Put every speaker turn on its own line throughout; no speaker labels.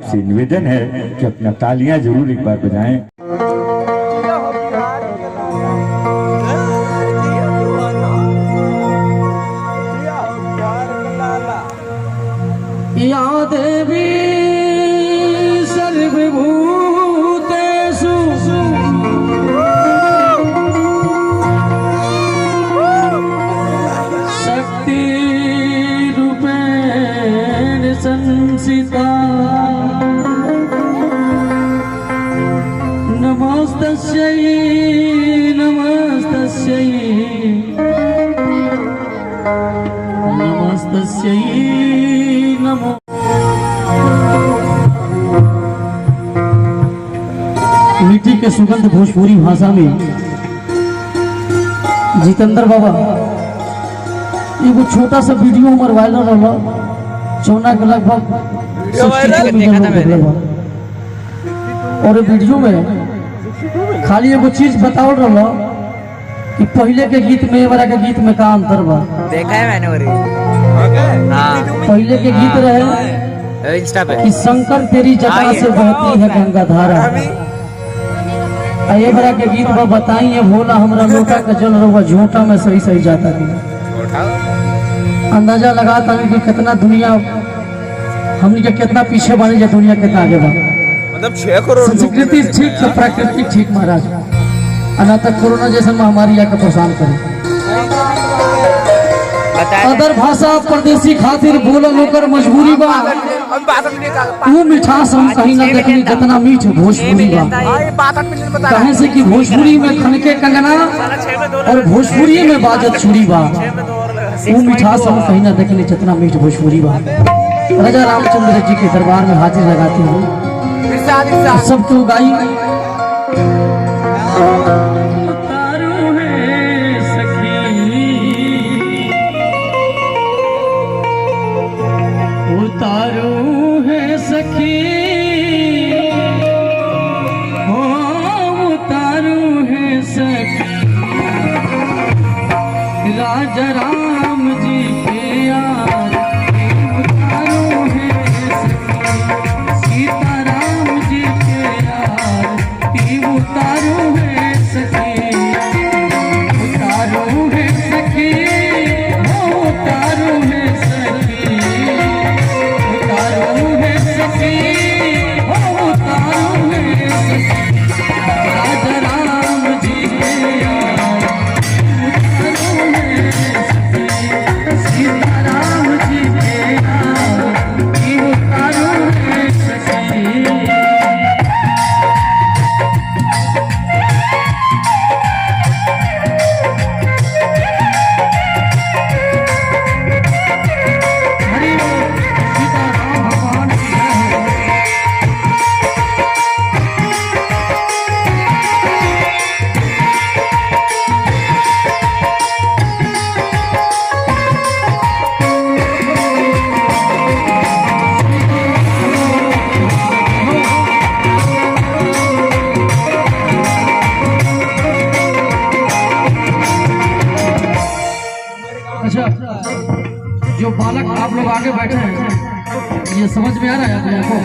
आपसे निवेदन है कि अपना तालियां जरूर एक बार बजाएं।
या देवी सर्वभूतेषु शक्तिरूपेण संस्थिता नमस्तस्यै नमस्तस्यै नमस्तस्यै नमो। मिट्टी के सुगंध भोजपुरी भाषा में जितेंद्र बाबा एगो छोटा सा वीडियो हमारे वायरल रहा चौना के लगभग और वीडियो में खाली एगो चीज बताओ रहा कि पहले के गीत में एवरा के गीत में का अंतर बा।
देखा है मैंने
पहले के गीत रहे
इंस्टा पे
कि शंकर तेरी जटा से बहती है गंगा धारा। एवरा के गीत में बताइए भोला हमरा लोटा का जल रहा झूठा में सही सही जाता है। अंदाजा लगाता है कि कितना दुनिया हमने के कितना पीछे बनी जा दुनिया कितना आगे बा।
मतलब 6 करोड़
संस्कृति ठीक तो प्रकृति ठीक महाराज अनाथ कोरोना जैसा महामारी आकर परेशान करे। अदर भाषा परदेसी खातिर बोला लोकर मजबूरी बा। तू मिठास हम कहीं ना देखनी जितना मीठ भोजपुरी बा। कहे से कि भोजपुरी में खनके कंगना और भोजपुरी में बाजत चूड़ी बा। तू मिठास हम कहीं ना देखनी जितना मीठ भोजपुरी बा। राजा रामचंद्र जी के दरबार में हाजिर लगाती हूँ सब क्यों गाई। उतारू है सखी हो उतारू है सखी राजा राम जी के यार उतारू है सखी सीता राम जी के यार उतारू है सखी उतारू है सखी हो उतारू है सखी जो बालक आप लोग आगे बैठे हैं ये समझ में आ रहा है अपने को।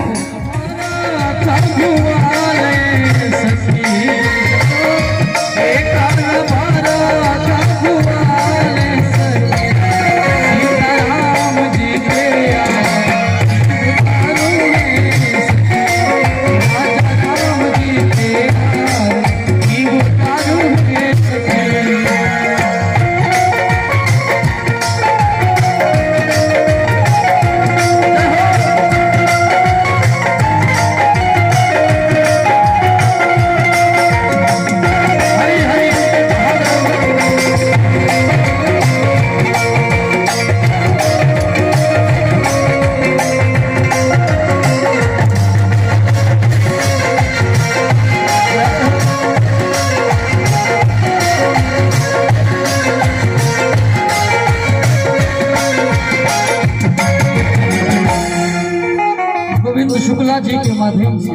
शुक्ला जी के माध्यम से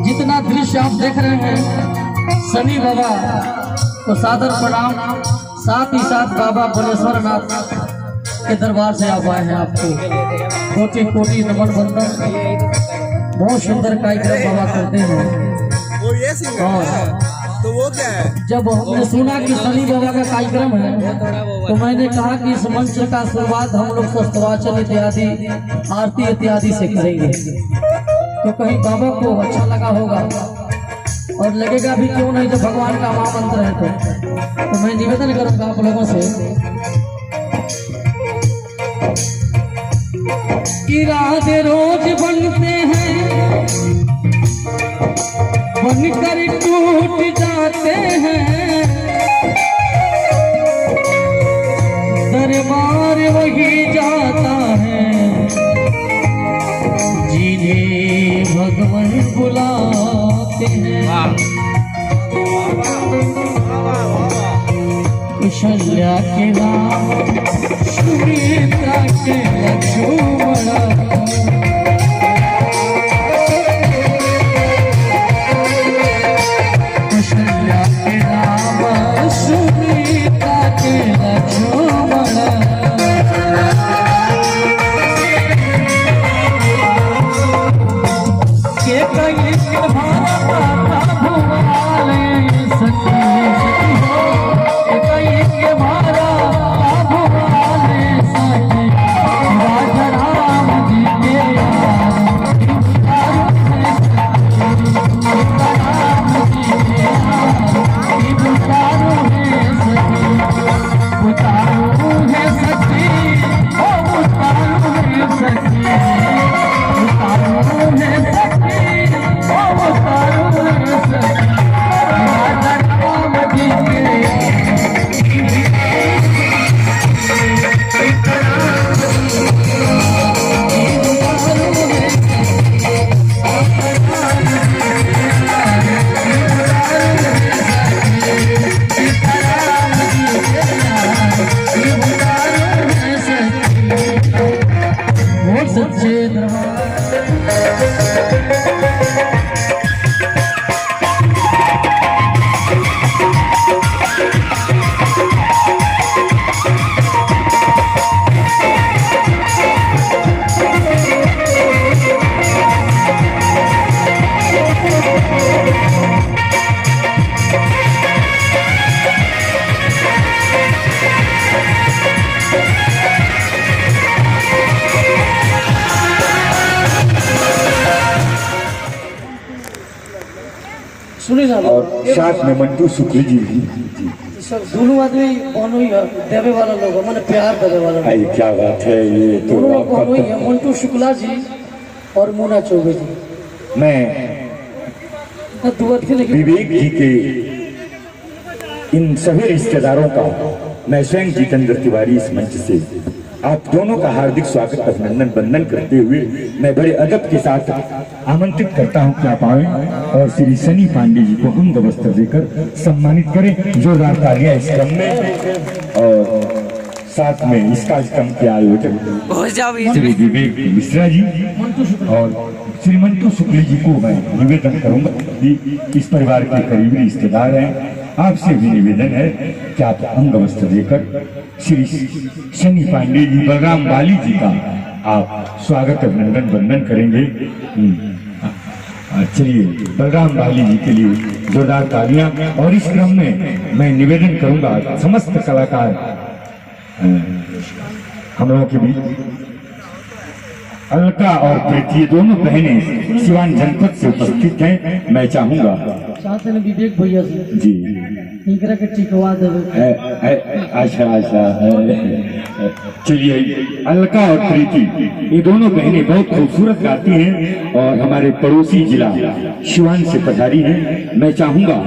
जितना दृश्य आप देख रहे हैं सनी बाबा को सादर प्रणाम, साथ ही साथ बाबा बलेश्वर नाथ के दरबार से आप आए हैं, आपको कोटि कोटि नमन वंदन। बहुत सुंदर कार्यक्रम बाबा करते हैं।
वो ये सिंगर है, तो वो क्या है?
जब हमने सुना कि शनि बाबा का कार्यक्रम है तो मैंने कहा कि इस मंच का शुरुआत हम लोग शस्त्रवाचन इत्यादि आरती इत्यादि से करेंगे, तो कहीं बाबा को अच्छा लगा होगा और लगेगा भी क्यों नहीं, जब भगवान का महामंत्र है तो मैं निवेदन करूंगा आप लोगों से कि राधे रोज बनते हैं बनकर टूट जाते हैं, दरबार वही जाता है जिन्हें भगवान बुलाते हैं। कुशल्या के नाम सुमित्रा के लक्ष्मण, कुशल्या के नाम सुमित्रा के लक्ष्मण, के कई भारत भुवाले सखी हो, के कई के भारत भुवाले सखी, राजा राम जी के यार राम जी के यार उतारो है सखी, उतारो है सखी, ओ उतारो है सखी, उतारो है सखी, ओ उतारो है सखी, राजा राम जी के सच्चे दरबार। सुनी ना
और साथ में मंटू शुक्ल जी भी।
सब दोनों आदमी कौन ही है, देवे वाला लोग है, मैंने प्यार देवे वाला लोग।
भाई क्या बात है, ये तो
दोनों लोग कौन ही
आपका
है, मंटू शुक्ला जी और मुन्ना चौबे जी।
मैं
दुआत के लेकिन
विवेक जी के इन सभी रिश्तेदारों का मैं स्वयं जितेंद्र तिवारी इस मंच से आप दोनों का हार्दिक स्वागत अभिनंदन वंदन करते हुए मैं बड़े अदब के साथ आमंत्रित करता हूं कि आप आए और श्री शनि पांडे जी को अंग वस्त्र देकर सम्मानित करें। जोरदार तालियां इस क्रम में। और साथ में इस कार्यक्रम के आयोजक श्री विवेक मिश्रा जी और श्री मंटू शुक्ल जी को मैं निवेदन करूंगा कि इस परिवार के करीबी रिश्तेदार हैं, आपसे भी निवेदन है कि आप अंग वस्त्र देकर श्री शनि पांडे जी बलराम बाली जी का आप स्वागत अभिनंदन वंदन करेंगे। चलिए बलराम बाली जी के लिए जोरदार तालियां। और इस क्रम में मैं निवेदन करूंगा समस्त कलाकार हम लोगों के बीच अलका और प्रीति दोनों बहनें सिवान जनपद से उपस्थित हैं। मैं चाहूंगा
चाहते हैं विवेक भैया से
जी
इनकरा के टिकवा देवे।
अच्छा चलिए अलका और प्रीति ये दोनों बहनें बहुत खूबसूरत गाती हैं और हमारे पड़ोसी जिला सिवान से पधारी हैं। मैं चाहूंगा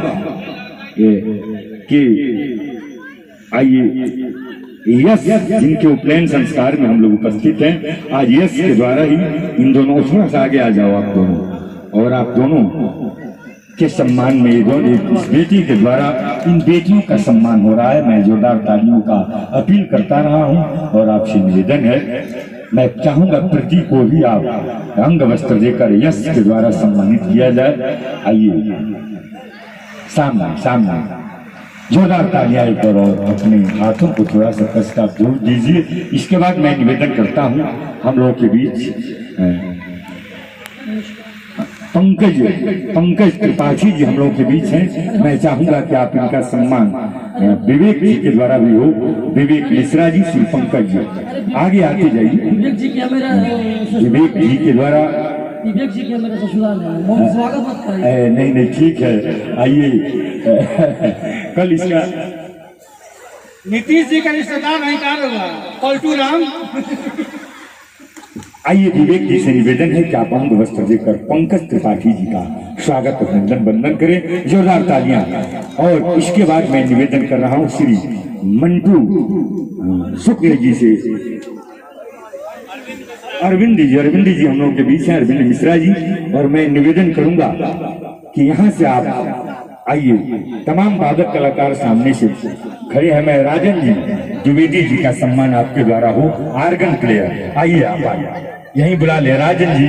कि आइए यश जिनके उपनयन संस्कार में हम लोग उपस्थित हैं, आज यश के द्वारा ही इन दोनों थोड़ा सा आगे आ जाओ आप दोनों, और आप दोनों के सम्मान में इस बेटी के द्वारा इन बेटियों का सम्मान हो रहा है। मैं जोरदार तालियों का अपील करता रहा हूं और आपसे निवेदन है, मैं चाहूंगा प्रति को भी आप अंग वस्त्र देकर यश के द्वारा सम्मानित किया जाए। आइए सामने सामने जोरदार तालियां एक बार और अपने हाथों को थोड़ा सा कस का जोड़ दीजिए। इसके बाद मैं निवेदन करता हूँ हम लोगों के बीच पंकज त्रिपाठी जी हम लोगों के बीच हैं। मैं चाहूंगा कि आप इनका सम्मान विवेक जी के द्वारा भी हो। विवेक मिश्रा जी, श्री पंकज जी आगे आते जाइए।
विवेक जी क्या मेरा
विवेक जी के द्वारा
विवेक जी क्या मेरा ससुराल है, स्वागत मत करिए।
नहीं ठीक है, आइए। कल इसका
नीतीश जी का रिश्तेदार नहीं कहा होगा पलटू राम।
आइए, विवेक जी से निवेदन है कि आप अंग वस्त्र देकर पंकज त्रिपाठी जी का स्वागत अभिनंदन वंदन करें, जोरदार तालियां। और इसके बाद मैं निवेदन कर रहा हूं श्री मंटू शुक्ल जी से। अरविंद जी हम लोगों के बीच हैं, अरविंद मिश्रा जी। और मैं निवेदन करूंगा कि यहाँ से आप आइए, तमाम वादक कलाकार सामने से खड़े हैं। मैं राजन जी द्विवेदी जी का सम्मान आपके द्वारा हो, आर्गन प्लेयर। आइए, आप आइए, यहीं बुला ले राजन जी,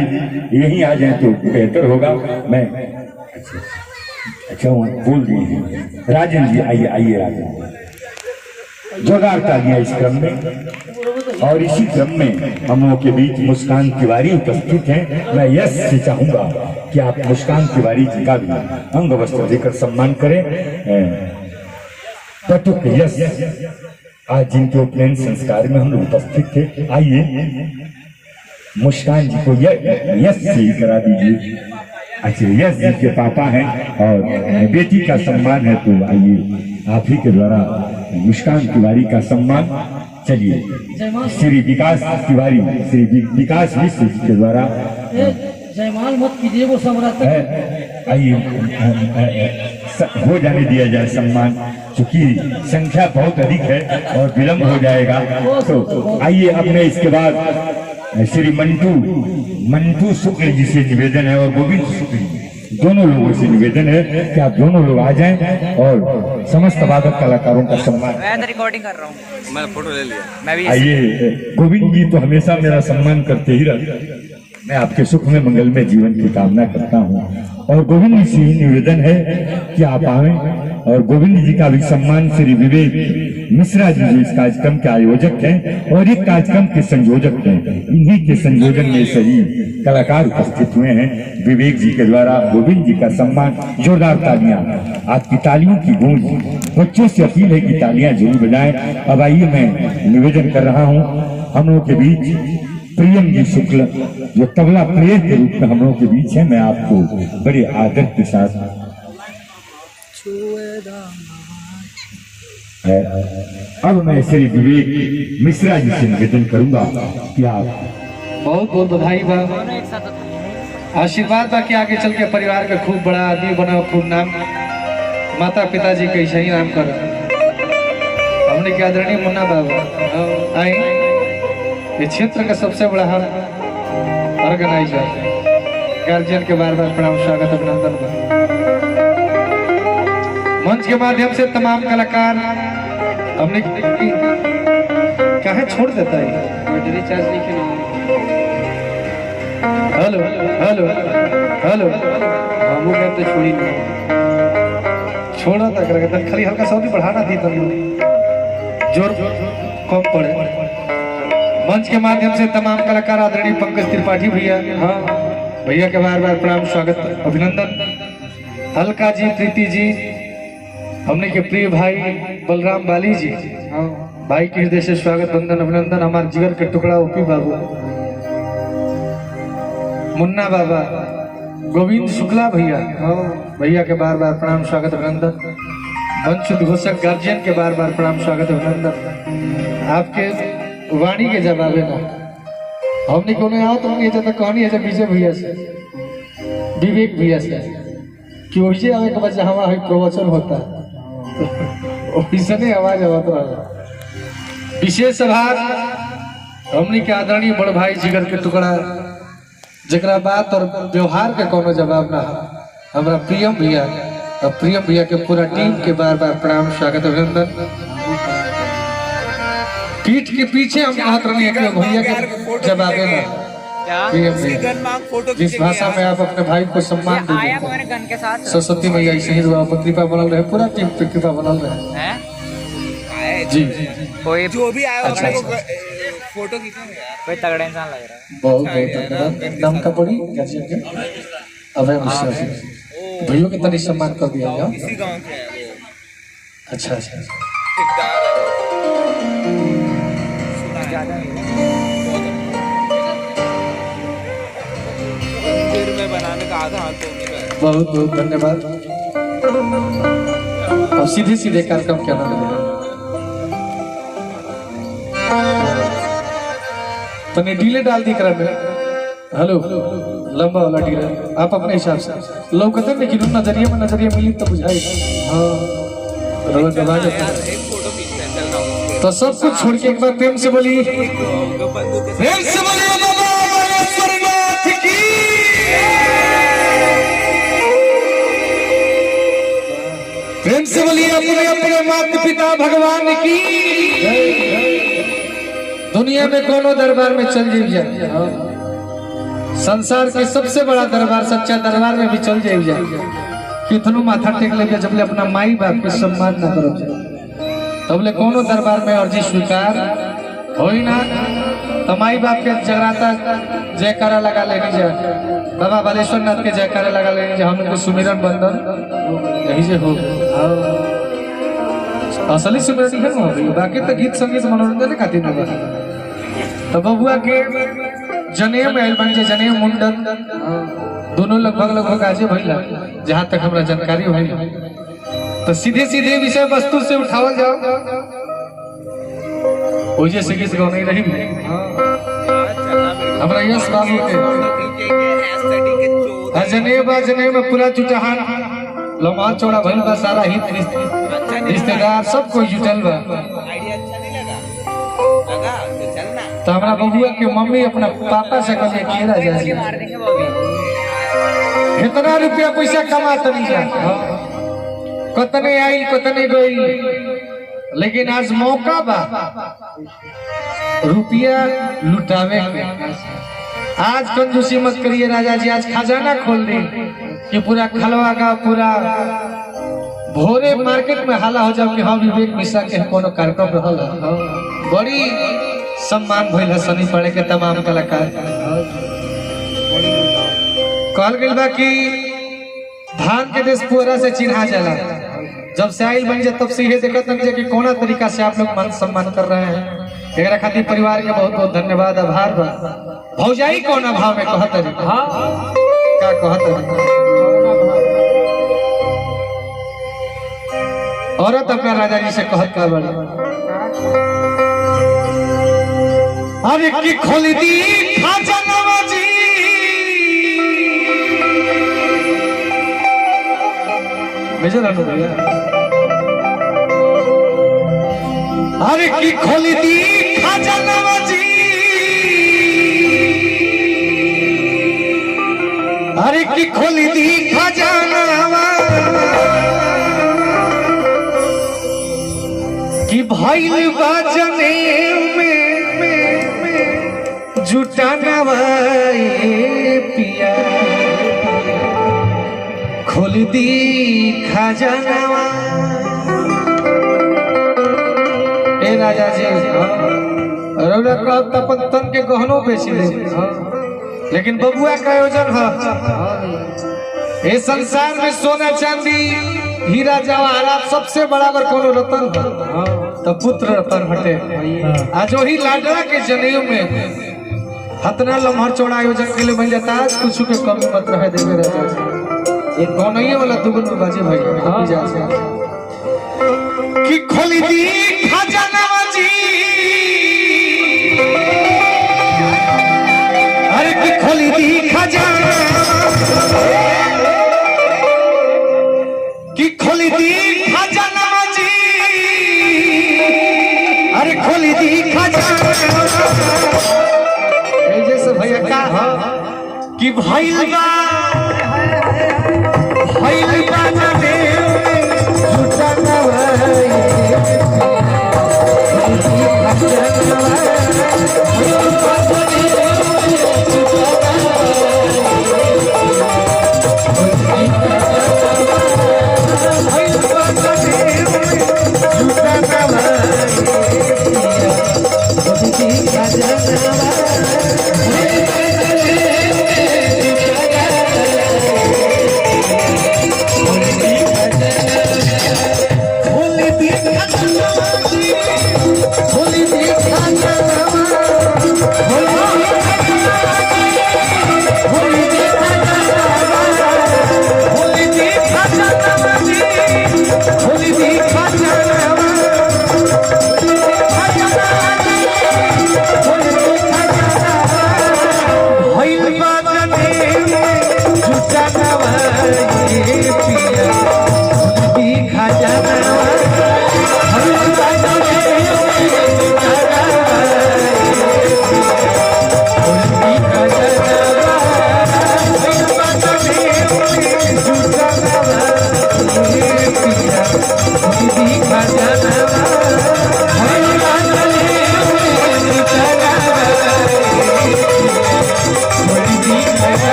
यहीं आ जाए तो बेहतर होगा। मैं अच्छा बोल दिए हैं। राजन जी आइए, आइए राजन, जोरदार तालियां इस क्रम में। और इसी क्रम में हम लोगों के बीच मुस्कान तिवारी उपस्थित हैं। मैं यश से चाहूंगा कि आप मुस्कान तिवारी जी का भी अंग वस्त्र देकर सम्मान करें। पटुक यश आज जिनके उपनयन संस्कार में हम लोग उपस्थित थे, आइए मुस्कान जी को यश से ही करा दीजिए। अच्छा, यश जी के पापा हैं और बेटी का सम्मान है, तो आइए आप ही के द्वारा मुस्कान तिवारी का सम्मान। चलिए, श्री विकास तिवारी, श्री विकास मिश्र जी के द्वारा
जयमाल मत कीजिए, वो सम्राट
आइए हो जाने दिया जाए सम्मान, क्योंकि संख्या बहुत अधिक है और विलंब हो जाएगा। तो आइए, अब मैं इसके बाद श्री मंटू शुक्ल जी से निवेदन है और गोविंद शुक्ल जी, दोनों लोगों से निवेदन है कि आप दोनों लोग आ जाएं और समस्त वादक कलाकारों का सम्मान।
मैं तो रिकॉर्डिंग कर रहा हूँ,
मैंने फोटो ले लिया।
मैं भी
आइए, गोविंद जी तो हमेशा मेरा सम्मान करते ही रहते। मैं आपके सुख में मंगल में जीवन की कामना करता हूँ। और गोविंद जी से ही निवेदन है कि आप आए। और गोविंद जी का भी सम्मान श्री विवेक मिश्रा जी जो इस कार्यक्रम के आयोजक हैं और एक कार्यक्रम के संयोजक हैं। इन्हीं के संयोजन में सही कलाकार उपस्थित हुए हैं। विवेक जी के द्वारा गोविंद जी का सम्मान, जोरदार तालियां। आपकी तालियों की गूंज बच्चों से अपील है कि तालियां जरूर बजाएं। अब आइए, मैं निवेदन कर रहा हूँ हम लोगों के बीच प्रियम जी शुक्ल जो तबला प्लेयर के रूप में हम लोगों के बीच है। मैं आपको बड़े आदर के साथ अब मैं श्री विवेक मिश्रा जी से निवेदन करूंगा कि आप
बहुत बहुत बधाई बा, आशीर्वाद बा कि आगे चल के परिवार का खूब बड़ा आदमी बना, खूब नाम माता पिताजी का ऐसा ही नाम कर। हमने क्या आदरणीय मुन्ना बाबा आए, ये क्षेत्र का सबसे बड़ा ऑर्गेनाइजर, गार्जियन के बार बार प्रणाम, स्वागत, अभिनंदन बा। मंच के माध्यम से तमाम कलाकार हमने कहा छोड़ देता है, बैटरी चार्ज नहीं करना। हेलो हेलो हेलो, हम लोग कहते छोड़ी नहीं, छोड़ा था कर खाली हल्का सऊदी बढ़ाना थी, तब जोर कम पड़े। मंच के माध्यम से तमाम कलाकार आदरणीय पंकज त्रिपाठी भैया, हाँ भैया के बार बार प्रणाम, स्वागत, अभिनंदन। अलका जी, प्रीति जी, हमने के प्रिय भाई बलराम बाली जी, हाँ भाई के हृदय से स्वागत, वंदन, अभिनंदन। हमारे जिगर के टुकड़ा ओपी बाबू, मुन्ना बाबा, गोविंद शुक्ला भैया, हाँ भैया के बार बार प्रणाम, स्वागत, अभिनंदन। वंश उद्घोषक गार्जियन के बार बार प्रणाम, स्वागत, अभिनंदन। आपके वाणी के जवाबे ना हमने क्यों नहीं आओ, तो हमने जब कहानी है जब विजय भैया से, विवेक भैया से कि वैसे आवे के बच्चा हमारा प्रवचन होता है, वैसे नहीं आवाज आवत रहा। विशेष आभार हमने के आदरणीय बड़ भाई जिगर के टुकड़ा, जरा बात और व्यवहार के कोनो जवाब ना, हमारा प्रियम भैया और प्रियम भैया के पूरा टीम के बार बार प्रणाम, स्वागत, अभिनंदन। पीठ के पीछे हम बात रही है कि भैया के जवाबे ना,
क्या
प्रेम
उसकी
में
गन मांग फोटो
जिस भाषा में आप अपने भाई को सम्मान
ये आया
देते
मैंने गन के साथ
सरस्वती मैया ऐसे ही दुआ पर कृपा बनल रहे, पूरा टीम पे कृपा बनल रहे
हैं
आए
जी।
कोई
जो भी आया
अच्छा,
अपने को फोटो खींचेंगे यार।
कोई तगड़ा इंसान लग रहा है।
बहुत बहुत धन्यवाद। नाम का पड़ी गार्जियन के अभय मिश्रा जी, भैया के तनी सम्मान कर दिया जाओ।
इसी गांव के हैं वो,
अच्छा अच्छा
ठेकेदार है वो। सुना है।
ज्यादा नहीं है।
मंदिर में बनाने का आधा हाथ तो उन्हीं का है।
बहुत बहुत धन्यवाद। और सीधे सीधे कार्यक्रम क्या नाम है तने डीले डाल दी करा में। हेलो लंबा वाला डीले आप अपने हिसाब से लोग कहते हैं कि नजरिए मिली तो बुझाई। हाँ रोज आवाज आता है।
एक फोटो खींचते हैं, चल रहा हूँ।
तो सब कुछ छोड़ के एक बार प्रेम से बोली,
एक बंदूक के
प्रेम से बोलिए बाबा महेश्वरनाथ की। प्रेम से बोलिए अपने अपने माता पिता भगवान की। दुनिया में कोनो दरबार में चल जाइए, संसार के सबसे बड़ा दरबार सच्चा दरबार में भी चल जाइए, कितनो माथा टेक लेके जब ले अपना माई बाप के सम्मान न करो तब ले कोनो दरबार में अर्जी स्वीकार होई ना। तो माई बाप के जगराता जयकारा लगा लेनी जा, बाबा बालेश्वर नाथ के जयकारा लगा लेनी जा, हम इनको सुमिरन बंदन यही से हो। असली सुमिरन है हो गई, बाकी तो गीत संगीत मनोरंजन खातिर ना बा। तो बबुआ के जनेऊ में बन जे जनेऊ मुंडन दोनों लगभग आजे भइला, जहाँ तक हमरा जानकारी भइल। तो सीधे सीधे विषय वस्तु से उठावल जाओ, ओजे से किस गाँव नहीं रही हमरा यश बाबू के जनेऊ में पूरा जुटान लम्हा चौड़ा भइल बा, सारा हित रिश्तेदार सब कोई जुटल बा।
आइडिया अच्छा नहीं लगा? लगा तो चलना।
तो हमारा बबुआ के मम्मी अपना पापा से कहले कि राजा जी
मार देंगे वो भी।
कितना रुपया पैसा कमा तनी जा, कतने आइल कतने गई, लेकिन आज मौका बा रुपया लुटावे के। आज कंजूसी मत करिए राजा जी, आज खजाना खोल दी कि पूरा खलवा का पूरा भोरे मार्केट में हाला हो जाओ कि हाँ विवेक मिश्रा के कोनो कार्यक्रम रहल है। बड़ी सम्मान भइल है सनी पड़े के तमाम कलाकार। कहल गइल बा कि धान के देश पुअरा से चिन्हा जाला, जब से आइल बन जाए तब से ये देखत नहीं कि कोना तरीका से आप लोग मान सम्मान कर रहे हैं। एकरा खातिर परिवार के बहुत बहुत धन्यवाद आभार बा। भौजाई कोना भाव में कहत है, का कहत है औरत अपना राजा जी से कहत का बड़ी, अरे की खोल दी खजानवा जी, मेजर अनु भैया, अरे की खोल दी खजानवा जी, अरे की खोल दी खजानवा कि भइल बाजने में जुटानवा पिया, खोल दी खजानवा। ए राजा जी रौरा कहब त अपन तन के गहनो बेच ले, लेकिन बबुआ का आयोजन है। ए संसार में सोना चांदी हीरा जवाहरात सबसे बड़ा अगर कोनो रतन है तो पुत्र रतन हटे। आज वही लाडला के जनेऊ में हतना लम्हा चौड़ा आयोजन के लिए बन जाता, आज कुछ के कमी मत रहे देवे राजा जी। एक कौनइये वाला दुगुन में बाजे भाई हम जा से कि खोली दी खजानवा जी, अरे कि खोली दी खजाना, कि खोली दी खजानवा जी, अरे खोली दी खजाना। जैसे भैया का कि भइल बा जने जुटानवा खोली दी खजानवा,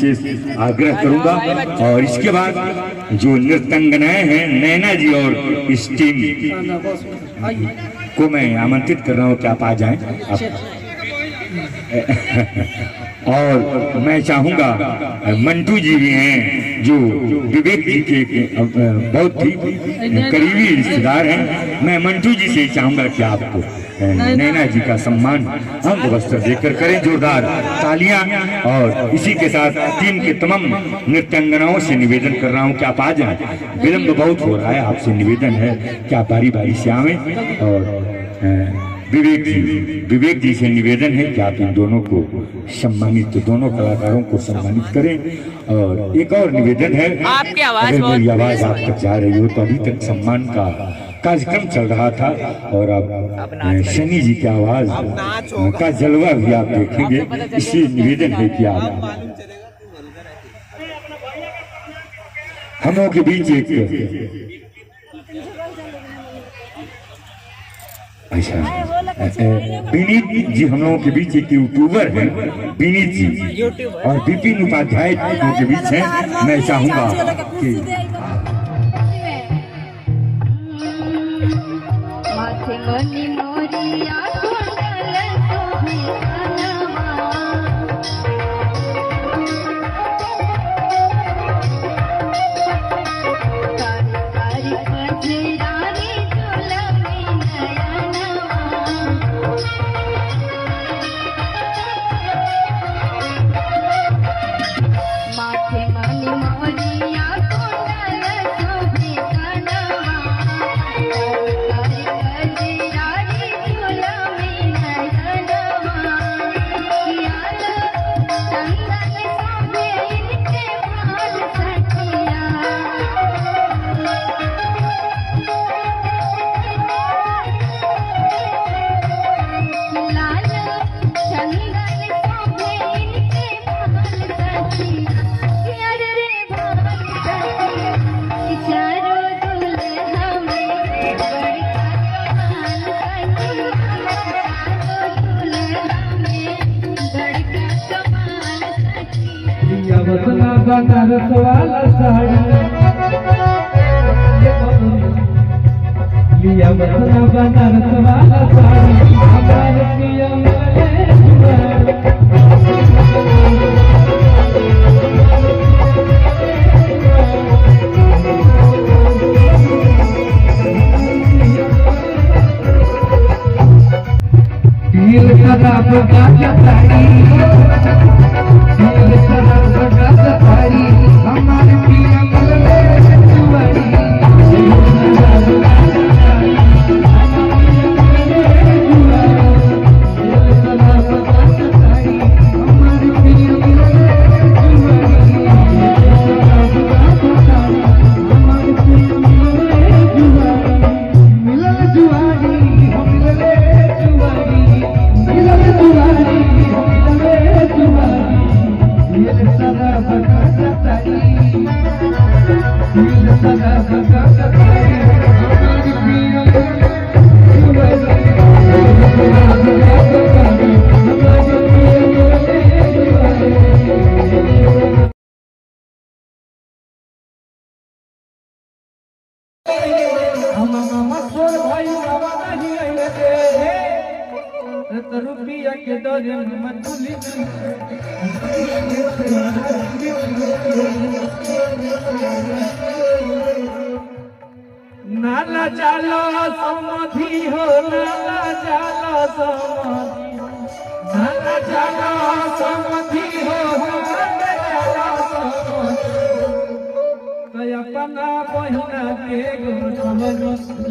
विशेष आग्रह करूंगा। और इसके बाद जो नृत्यांगनाएं हैं नैना जी और इस टीम को मैं आमंत्रित कर रहा हूँ कि आप आ जाएं। और मैं चाहूंगा मंटू जी भी हैं जो विवेक जी के बहुत ही करीबी रिश्तेदार हैं। मैं मंटू जी से चाहूंगा कि आप नैना जी का सम्मान अंग वस्त्र देकर करें जोरदार तालियां। और इसी के साथ टीम के तमाम नृत्यांगनाओं से निवेदन कर रहा हूं कि आप आ जाएं। विलंब बहुत हो रहा है, आपसे निवेदन है कि आप बारी बारी से आवें। और विवेक जी से निवेदन है कि आप इन दोनों को सम्मानित, दोनों कलाकारों को सम्मानित करें। और एक और निवेदन है,
आपकी आवाज
अगर मेरी आवाज आप तक जा रही हो तो अभी तक सम्मान का कार्यक्रम चल रहा था और अब शनि जी की आवाज का जलवा भी आप देखेंगे। इसलिए निवेदन है कि आप हम लोगों के बीच एक अच्छा विनीत जी हम लोगों के बीच एक यूट्यूबर है विनीत जी और विपिन उपाध्याय हम लोगों के बीच है। मैं चाहूंगा कि
बनारस वाला साड़ी लिया बतना बनारस वाला साड़ी हमारे पिया दिल खराब गाजा साड़ी दिल खराब गाजा साड़ी हमारे पिया रुपया के दौरे में नाला चालो समाधि हो नाला चालो समाधि नाला चालो समाधि हो नाला चालो समाधि अपना बहिना के गुण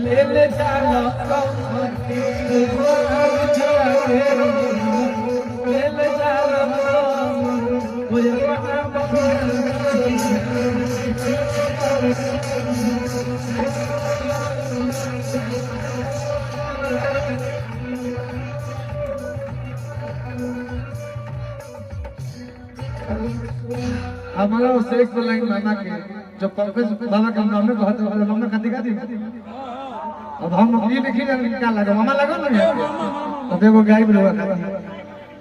ले ले चालो समाधि ले ले चालो हमारा उसे एक लाइन गाना के जो प्रोफेसर बाबा का नाम में बहुत नाम में खाती खाती अब हम ये लिखी ना क्या लगा मामा लगा ना अब एगो गाय भी लगा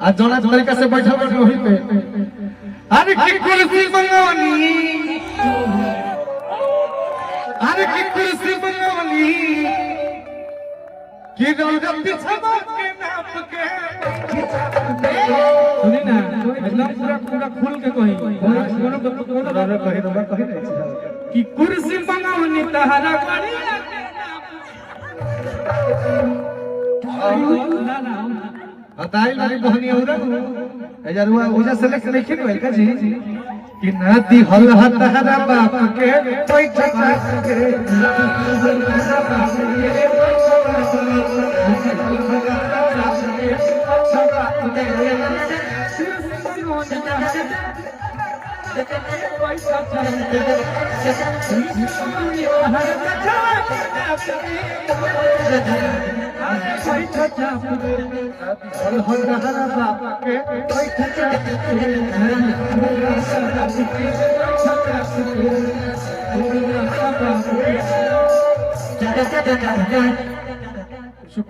आज जोना तरीका से बैठल वही पे अरे की कुर्सी बनवली, अरे की कुर्सी बनवली कि रौदा पिछवा के नाप के। सुनी ना एकदम पूरा पूरा खुल के कही कि कुर्सी बनवली तहरा बढ़िया बताई मेरी बहनी औरत एजरुआ ओजा सेलेक्ट नहीं खेल वेल का जी कि नाती हल हतहरा बाप के पैठा के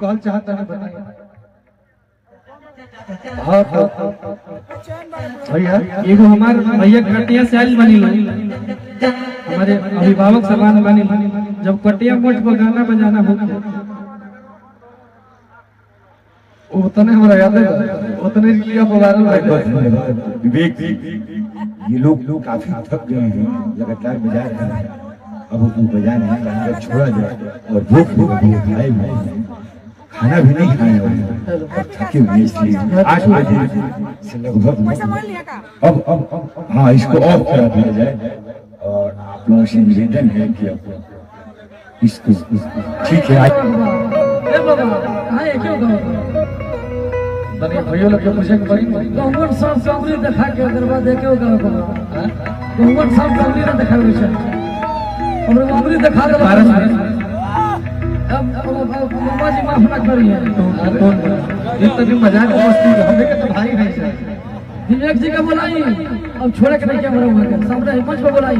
कहल चाहता है भैया एगो हमार भैया कटिया से आइल बनी हमारे अभिभावक समान बनी जब कटिया मोट पर गाना बजाना हो उतने हमारा याद है उतने लिया
विवेक जी ये लोग काफी थक गए हैं, लगातार बजा रहे हैं, अब वो बजा नहीं पाएंगे, छोड़ा जाए और भूख खाए भी खाना भी नहीं खाए और थके हुए इसलिए 8 बजे से लगभग अब हाँ इसको ऑफ करा दिया जाए और आप लोगों से निवेदन है कि अब इसको ठीक है
भैया लोग के पूछे
गवर्नमेंट सब सामने दिखा के अगर बात देखे होगा गवर्नमेंट सब सामने ना दिखा हुआ है हमरे सामने दिखा दे अब मम्मा जी माफ ना करिए
ये तो भी मजाक मस्ती हमें के तो भाई नहीं सर
विवेक जी का बुलाई अब छोड़े के नहीं क्या मरो सामने मंच पे बुलाई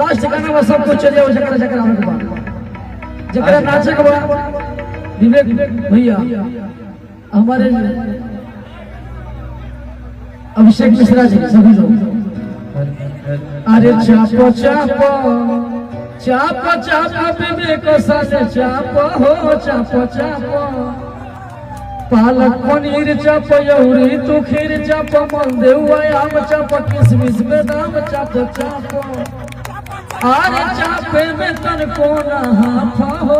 लास्ट गाना में सब कुछ चले हो जकरा जकरा आवे के बाद जकरा नाचे के बाद विवेक भैया हमारे अभिषेक मिश्रा जी सभी लोग अरे चापो चापो चापो चापो विवेक सासे चापो हो Chapo Chapo palak paneer Chapo यौरी तू खीर चापो मलदेव आम चापो किसमिस बादाम चापो चापो अरे चापे में तन को ना हाफा हो।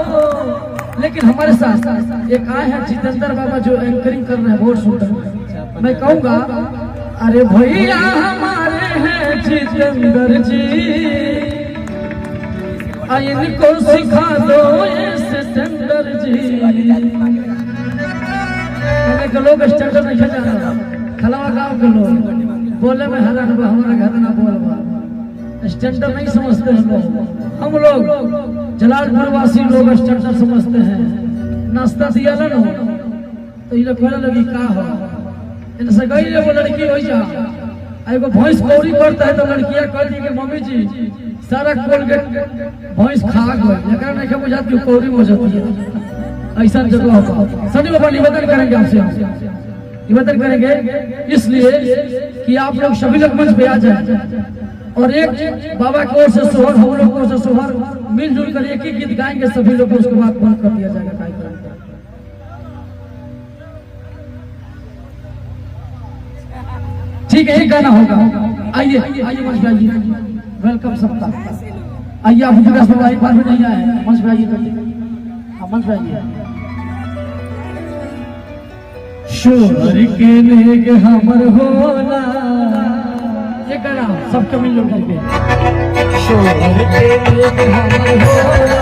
लेकिन हमारे साथ एक आए हैं जितेंद्र बाबा जो एंकरिंग कर रहे हैं बहुत सुंदर। मैं कहूँगा अरे भैया हमारे हैं जितेंद्र जी इनको सिखा दो ये सिकंदर जी। के लोग स्टैंडर्ड नहीं जाना खलावा गाँव के लोग बोले में हरान हमारा घर ना बोल स्टैंडर्ड नहीं समझते हम लोग जलालपुर वासी लोग स्टैंडर्ड समझते हैं। नाश्ता दिया ना तो ये लोग लगी का हो इनसे गई वो लड़की हो जा एगो भैंस कौड़ी करता है तो लड़कियां कह दी कि मम्मी जी सारा कोलगेट भैंस खा गई एकरा नहीं बुझाती कौड़ी हो जाती है ऐसा जगह पर सनी बाबा निवेदन करेंगे आपसे निवेदन करेंगे इसलिए कि आप लोग सभी लोग मंच पे आ जाए और एक बाबा की ओर से सोहर हम लोग की ओर से सोहर मिलजुल कर एक ही गीत गाएंगे सभी लोग उसके बाद बंद कर दिया जाएगा कार्यक्रम। ठीक है एक गाना होगा आइए आइए मंच पे आइए वेलकम सबका आइए आप विकास बाबा एक बार भी नहीं आए मंच पे आइए मंच पे आइए। शोहर के नेग हमर होला ये गाना सबके मिल के शोहर के नेग हमर होला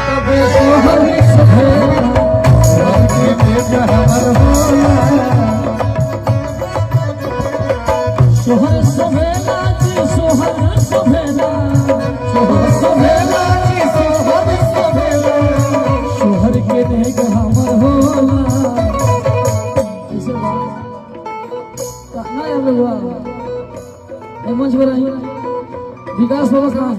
तब सोहर सभेला शोहर के नेग हमर होला सोहर सभेला जी सोहर सभेला सोहर सभेला जी सोहर सभेला सोहर के नेग हमर होला कहना है लोग मंच पर विकास बाबा कहाँ